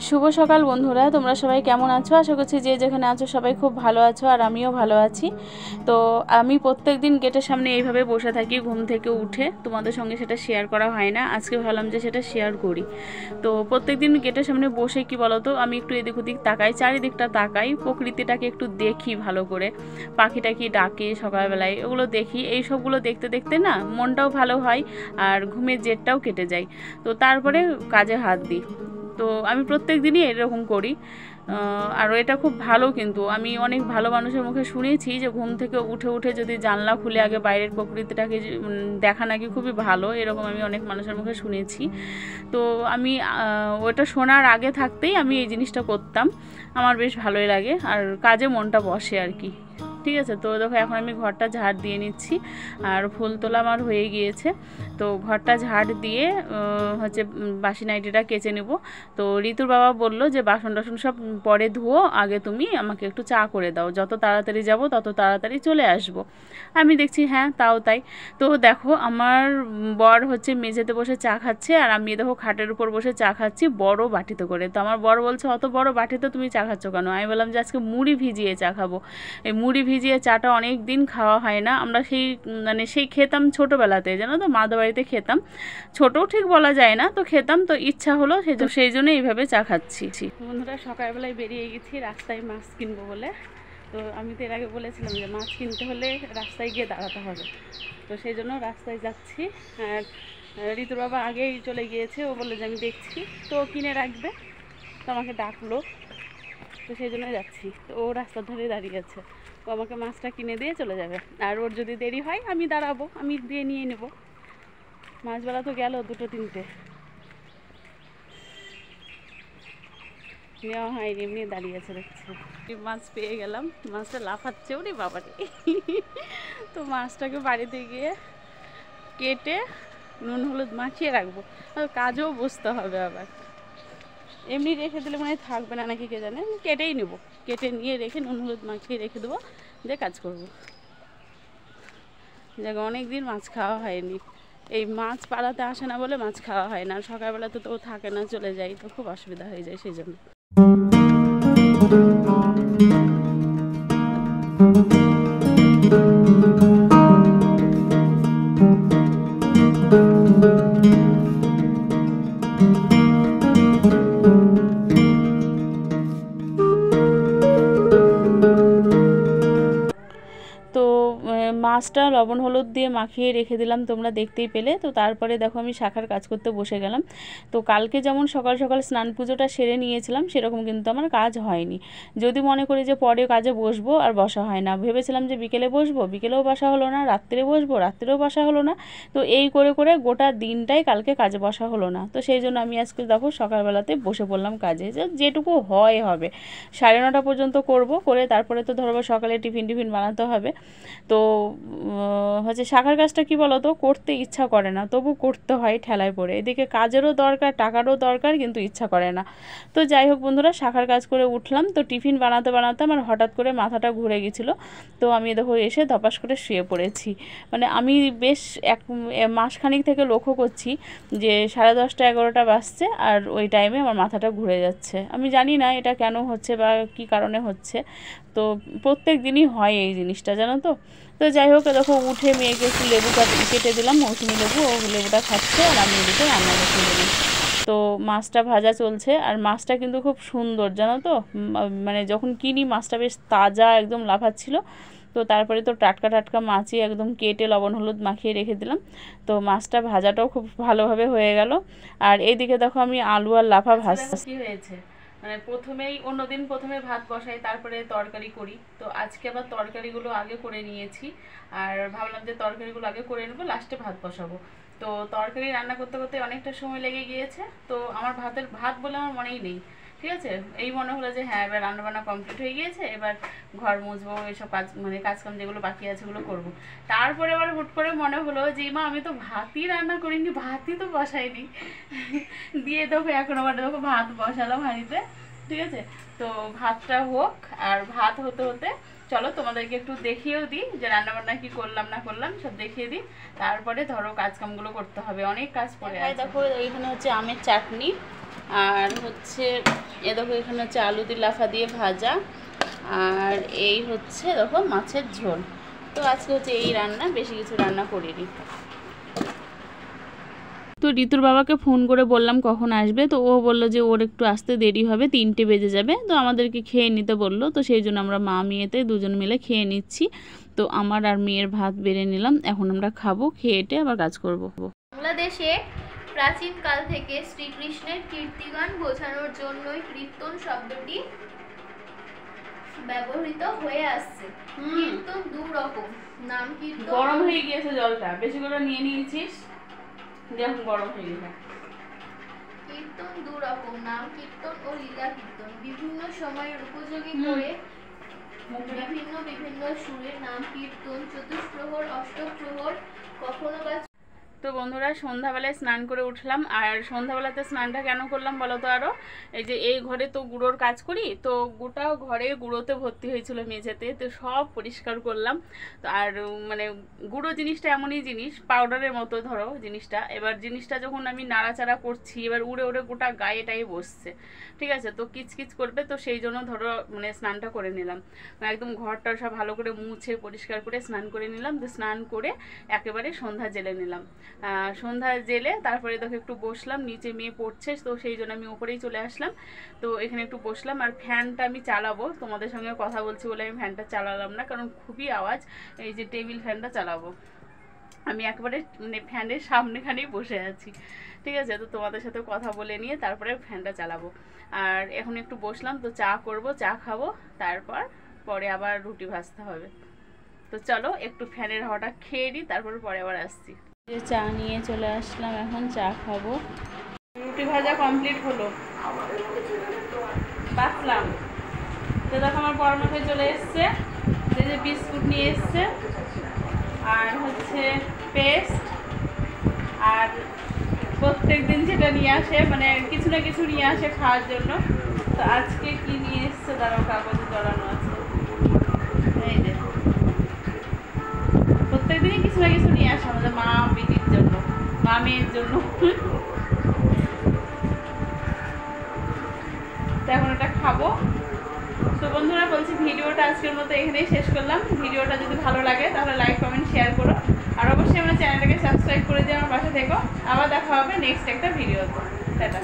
শুভ সকাল বন্ধুরা, তোমরা সবাই কেমন আছো? আশা করছি যে যেখানে আছো সবাই খুব ভালো আছো, আর আমিও ভালো আছি। তো আমি প্রত্যেক দিন গেটের সামনে এইভাবে বসে থাকি ঘুম থেকে উঠে। তোমাদের সঙ্গে সেটা শেয়ার করা হয় না, আজকে ভাবলাম যে সেটা শেয়ার করি। তো প্রত্যেক দিন গেটের সামনে বসে কি বলো তো, আমি একটু এদিক ওদিক তাকাই, চারিদিকটা তাকাই, প্রকৃতিটাকে একটু দেখি ভালো করে, পাখিটা কি ডাকে সকালবেলায় ওগুলো দেখি। এই সবগুলো দেখতে দেখতে না মনটাও ভালো হয় আর ঘুমের জেরটাও কেটে যায়। তো তারপরে কাজে হাত দিই। তো আমি প্রত্যেক দিনই এরকম করি। আর এটা খুব ভালো, কিন্তু আমি অনেক ভালো মানুষের মুখে শুনেছি যে ঘুম থেকে উঠে উঠে যদি জানলা খুলে আগে বাইরের প্রকৃতিটাকে দেখা নাকি খুবই ভালো, এরকম আমি অনেক মানুষের মুখে শুনেছি। তো আমি ওটা শোনার আগে থাকতেই আমি এই জিনিসটা করতাম। আমার বেশ ভালোই লাগে আর কাজে মনটা বসে আর কি। ঠিক আছে, তো দেখো এখন আমি ঘরটা ঝাড় দিয়ে নিচ্ছি, আর ফুল তোলা আমার হয়ে গিয়েছে। তো ঘরটা ঝাড় দিয়ে হচ্ছে বাসি নাইটিটা কেচে নেব। তো ঋতুর বাবা বলল যে বাসন টাসন সব পরে ধুও, আগে তুমি আমাকে একটু চা করে দাও, যত তাড়াতাড়ি যাব তত তাড়াতাড়ি চলে আসব। আমি দেখছি হ্যাঁ তাও তাই। তো দেখো আমার বর হচ্ছে মেঝেতে বসে চা খাচ্ছে, আর আমি দেখো খাটের উপর বসে চা খাচ্ছি বড় বাটিতে করে। তো আমার বর বলছে অত বড় বাটিতে তুমি চা খাচ্ছ কেন? আমি বললাম যে আজকে মুড়ি ভিজিয়ে চা খাবো। এই মুড়ি ভিজিয়ে চাটা অনেক দিন খাওয়া হয় না, আমরা সেই খেতাম ছোটোবেলাতে, জানো তো, মাদের বাড়িতে খেতাম। ছোটও ঠিক বলা যায় না, তো খেতাম, তো ইচ্ছা হলো সেই জন্য এইভাবে চা খাচ্ছি। বন্ধুরা সকালবেলায় বেরিয়ে গেছি রাস্তায় মাছ কিনবো বলে। তো আমি তো এর আগে বলেছিলাম যে মাছ কিনতে হলে রাস্তায় গিয়ে দাঁড়াতে হবে, তো সেই জন্য রাস্তায় যাচ্ছি। আর ঋতুর বাবা আগেই চলে গিয়েছে, ও বললো যে আমি দেখছি, তো কিনে রাখবে, তো আমাকে ডাকলো, তো সেই জন্য যাচ্ছি। তো ও রাস্তার ধারে দাঁড়িয়ে আছে, ও আমাকে মাছটা কিনে দিয়ে চলে যাবে। আর ওর যদি দেরি হয় আমি দাঁড়াবো, আমি দিয়ে নিয়ে নেব। মাছবেলা তো গেল 2-3টে, নেওয়া হয়নি, এমনি দাঁড়িয়ে আছে দেখছি। মাছ পেয়ে গেলাম, মাছটা লাফাচ্ছে ওরে বাবারে। তো মাছটাকে বাড়িতে গিয়ে কেটে নুন হলুদ মাখিয়ে রাখবো, আর কাজেও বসতে হবে আবার। এমনি রেখে দিলে মনে হয় থাকবে না নাকি কে জানে, কেটেই নেব, কেটে নিয়ে রেখে নুন হলুদ মাখিয়ে রেখে দেবো, দিয়ে কাজ করবো। জায়গা অনেক দিন মাছ খাওয়া হয়নি, এই মাছ পাড়াতে আসে না বলে মাছ খাওয়া হয় না। সকালবেলাতে তো থাকে না, চলে যাই, তো খুব অসুবিধা হয়ে যায় সেই জন্য। মাছটা লবণ হলুদ দিয়ে মাখিয়ে রেখে দিলাম, তোমরা দেখতেই পেলে। তো তারপরে দেখো আমি শাখার কাজ করতে বসে গেলাম। তো কালকে যেমন সকাল সকাল স্নান পুজোটা সেরে নিয়েছিলাম, সেরকম কিন্তু আমার কাজ হয়নি। যদি মনে করি যে পরে কাজে বসবো, আর বসা হয় না। ভেবেছিলাম যে বিকেলে বসবো, বিকেলেও বসা হলো না, রাত্রে বসবো, রাত্রেও বসা হলো না। তো এই করে করে গোটা দিনটাই কালকে কাজে বসা হলো না। তো সেই জন্য আমি আজকে দেখো সকালবেলাতে বসে পড়লাম কাজে, যেটুকু হবে। 9:30 পর্যন্ত করব, করে তারপরে তো ধরবো সকালে টিফিন বানাতে হবে। তো হচ্ছে শাখার কাজটা কি বলো তো, করতে ইচ্ছা করে না, তবু করতে হয় ঠেলায় পড়ে। এদিকে কাজেরও দরকার, টাকারও দরকার, কিন্তু ইচ্ছা করে না। তো যাই হোক বন্ধুরা, শাখার কাজ করে উঠলাম। তো টিফিন বানাতে বানাতে আমার হঠাৎ করে মাথাটা ঘুরে গেছিলো। তো আমি দেখো এসে ধপাস করে শুয়ে পড়েছি। মানে আমি বেশ মাসখানিক থেকে লক্ষ্য করছি যে 10:30 11টা বাজছে, আর ওই টাইমে আমার মাথাটা ঘুরে যাচ্ছে। আমি জানি না এটা কেন হচ্ছে বা কী কারণে হচ্ছে। তো প্রত্যেক দিনই হয় এই জিনিসটা, জানো তো। তো যাই হোক দেখো উঠে মেয়েকে একটু লেবু কেটে দিলাম, মৌসুমি লেবু, ও লেবুটা খাচ্ছে, আর আমি এদিকে রান্না করতে দিলাম। তো মাছটা ভাজা চলছে, আর মাছটা কিন্তু খুব সুন্দর, জানো তো। মানে যখন কিনি মাছটা বেশ তাজা একদম লাফাচ্ছিল। তো তারপরে তো টাটকা টাটকা মাছই একদম কেটে লবণ হলুদ মাখিয়ে রেখে দিলাম। তো মাছটা ভাজাটাও খুব ভালোভাবে হয়ে গেল। আর এইদিকে দেখো আমি আলু আর লাফা ভাজছি। কি হয়েছে, মানে প্রথমে ভাত বসাই, তারপরে তরকারি করি। তো আজকে আবার তরকারিগুলো আগে করে নিয়েছি, আর ভাবলাম যে তরকারিগুলো আগে করে নেবো, লাস্টে ভাত বসাবো। তো তরকারি রান্না করতে করতে অনেকটা সময় লেগে গিয়েছে। তো আমার ভাত বলে আমার মনেই নেই। ঠিক আছে, এই মনে হলো যে হ্যাঁ এবার রান্নাবান্না কমপ্লিট হয়ে গিয়েছে, এবার ঘর মুছবো, এইসব কাজ মানে কাজকাম যেগুলো বাকি আছে ওগুলো করবো। তারপরে আবার হুট করে মনে হলো যে মা আমি তো ভাতই রান্না করিনি, ভাতই তো বসাইনি। দিয়ে দেখো এখন আবার দেখো ভাত বসালাম হাঁড়িতে। ঠিক আছে, তো ভাতটা হোক, আর ভাত হতে হতে চলো তোমাদেরকে একটু দেখিয়েও দিই যে রান্নাবান্না কি করলাম না করলাম, সব দেখিয়ে দিই। তারপরে ধরো কাজকামগুলো করতে হবে, অনেক কাজ পড়ে আছে। দেখো এখানে হচ্ছে আমের চাটনি, আর হচ্ছে দেখো এখানে হচ্ছে আলু দিয়ে লাফা দিয়ে ভাজা, আর এই হচ্ছে দেখো মাছের ঝোল। তো আজকে হচ্ছে এই রান্না, বেশি কিছু রান্না করিনি। তো ঋতুর বাবাকে ফোন করে বললাম কখন আসবে, তো ও বললো যে ওর একটু আসতে দেরি হবে, 3টে বেজে যাবে। তো আমাদেরকে খেয়ে নিতে বললো, তো সেই জন্য আমরা মা মেয়েতে দুজন মিলে খেয়ে নিচ্ছি। তো আমার আর মেয়ের ভাত বেড়ে নিলাম, এখন আমরা খাবো, খেয়েটে আবার কাজ করব। বাংলাদেশে প্রাচীনকাল থেকে শ্রীকৃষ্ণের কীর্তিগান বোঝানোর জন্যই কীর্তন শব্দটি ব্যবহৃত হয়ে আসছে। কীর্তন দু রকম, নাম কীর্তন। গরম হয়ে গিয়েছে জলটা, বেশি করে নিয়ে নিয়েছিস, যখন গরম হয়ে গেছে। কীর্তন দু রকম, নাম কীর্তন ও লীলা কীর্তন। বিভিন্ন সময়ের উপযোগী করে বিভিন্ন বিভিন্ন সুরে নাম কীর্তন চতুষ্প্রহর, অষ্টপ্রহর, কখনো বা। তো বন্ধুরা সন্ধ্যাবেলায় স্নান করে উঠলাম। আর সন্ধ্যাবেলাতে স্নানটা কেন করলাম বলো তো? আরও এই যে এই ঘরে তো গুঁড়োর কাজ করি, তো গোটা ঘরে গুঁড়োতে ভর্তি হয়েছিল মেঝেতে, তো সব পরিষ্কার করলাম। তো আর মানে গুঁড়ো জিনিসটা এমনই জিনিস, পাউডারের মতো ধরো জিনিসটা। এবার জিনিসটা যখন আমি নাড়াচাড়া করছি, এবার উড়ে উড়ে গোটা গায়েটাই বসছে, ঠিক আছে? তো কিচকিচ করবে, তো সেই জন্য ধরো মানে স্নানটা করে নিলাম। একদম ঘরটা সব ভালো করে মুছে পরিষ্কার করে স্নান করে নিলাম। তো স্নান করে একেবারে সন্ধ্যা জেলে নিলাম। সন্ধ্যা জেলে তারপরে দেখো একটু বসলাম, নিচে মেয়ে পড়ছে, তো সেই জন্য আমি ওপরেই চলে আসলাম। তো এখানে একটু বসলাম, আর ফ্যানটা আমি চালাবো, তোমাদের সঙ্গে কথা বলছি বলে আমি ফ্যানটা চালালাম না, কারণ খুবই আওয়াজ। এই যে টেবিল ফ্যানটা চালাবো, আমি একেবারে মানে ফ্যানের সামনেখানেই বসে আছি, ঠিক আছে? তো তোমাদের সাথে কথা বলে নিয়ে তারপরে ফ্যানটা চালাবো। আর এখন একটু বসলাম, তো চা করব, চা খাবো, তারপর পরে আবার রুটি ভাজতে হবে। তো চলো একটু ফ্যানের হাওয়াটা খেয়ে নিই, তারপরে পরে আবার আসছি। চা নিয়ে চলে আসলাম, এখন চা খাবো। রুটি ভাজা কমপ্লিট হলো, বাঁচলাম। তো দেখো আমার বড় মাথায় চলে এসছে, যে বিস্কুট নিয়ে এসছে, আর হচ্ছে পেস্ট, আর প্রত্যেক দিন যেটা নিয়ে আসে, মানে কিছু না কিছু নিয়ে আসে খাওয়ার জন্য। তো আজকে কি নিয়ে এসছে তারাও কাগজে জড়ানো আছে, এই যে প্রত্যেক দিনই কিছু না কিছু নিয়ে আসে আমাদের মা বেটির জন্য, মা মেয়ের জন্য। তো এখন এটা খাবো। তো বন্ধুরা বলছি ভিডিওটা আজকের মতো এখানেই শেষ করলাম। ভিডিওটা যদি ভালো লাগে তাহলে লাইক কমেন্ট শেয়ার করো, আর অবশ্যই আমার চ্যানেলটাকে সাবস্ক্রাইব করে দিয়ে আমার পাশে থেকো। আবার দেখা হবে নেক্সট একটা ভিডিওতে। টাটা।